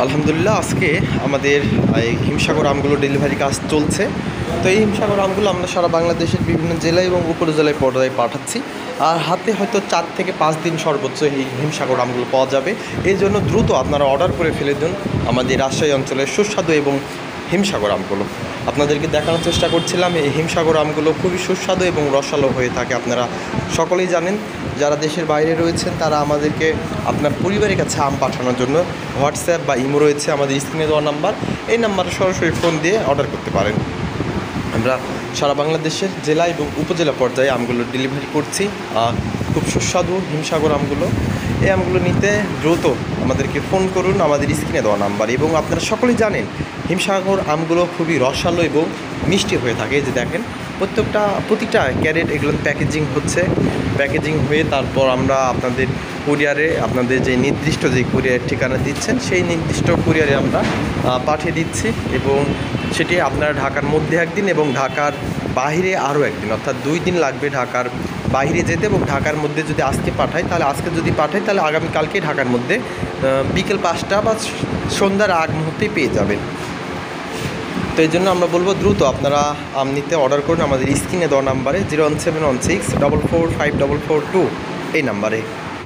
আলহামদুলিল্লাহ, আজকে আমাদের এই হিমসাগর আমগুলো ডেলিভারি কাজ চলছে। তো এই হিমসাগর আমগুলো আমরা সারা বাংলাদেশের বিভিন্ন জেলায় এবং উপজেলায় পর্যায়ে পাঠাচ্ছি। আর হাতে হয়তো 4 থেকে 5 দিন সর্বোচ্চ এই হিমসাগর আমগুলো পাওয়া যাবে। এই জন্য দ্রুত আপনারা অর্ডার করে ফেলে দিন আমাদের রাজশাহী অঞ্চলের সুস্বাদু এবং হিমসাগর আমগুলো। আপনাদেরকে দেখানোর চেষ্টা করছিলাম এই হিমসাগর আমগুলো খুবই সুস্বাদু এবং রসালো হয়ে থাকে। আপনারা সকলেই জানেন, যারা দেশের বাইরে রয়েছেন তারা আমাদেরকে আপনার পরিবারের কাছে আম পাঠানোর জন্য হোয়াটসঅ্যাপ বা ইমো রয়েছে, আমাদের স্ক্রিনে দেওয়া নাম্বার, এই নাম্বারে সরাসরি ফোন দিয়ে অর্ডার করতে পারেন। আমরা সারা বাংলাদেশের জেলা এবং উপজেলা পর্যায়ে আমগুলো ডেলিভারি করছি। খুব সুস্বাদু হিমসাগর আমগুলো। এই আমগুলো নিতে দ্রুত আমাদেরকে ফোন করুন আমাদের স্ক্রিনে দেওয়া নাম্বার। এবং আপনারা সকলেই জানেন হিমসাগর আমগুলো খুবই রসালো এবং মিষ্টি হয়ে থাকে। এই যে দেখেন, প্রতিটা ক্যারেট এগুলো প্যাকেজিং হচ্ছে, প্যাকেজিং হয়ে তারপর আমরা আপনাদের কুরিয়ারে, আপনাদের যে নির্দিষ্ট যে কুরিয়ার ঠিকানা দিচ্ছেন সেই নির্দিষ্ট কুরিয়ারে আমরা পাঠিয়ে দিচ্ছি। এবং সেটি আপনারা ঢাকার মধ্যে একদিন এবং ঢাকার বাহিরে আরও একদিন, অর্থাৎ 2 দিন লাগবে ঢাকার বাইরে যেতে। এবং ঢাকার মধ্যে যদি আজকে পাঠাই তাহলে আজকে, যদি পাঠাই তাহলে আগামীকালকেই ঢাকার মধ্যে বিকেল 5টা বা সন্ধ্যার আগ মুহূর্তেই পেয়ে যাবেন। তো এই জন্য আমরা বলবো দ্রুত আপনারা আম নিতে অর্ডার করুন আমাদের স্ক্রিনে দেওয়া নাম্বারে 01716 444542 এই নাম্বারে।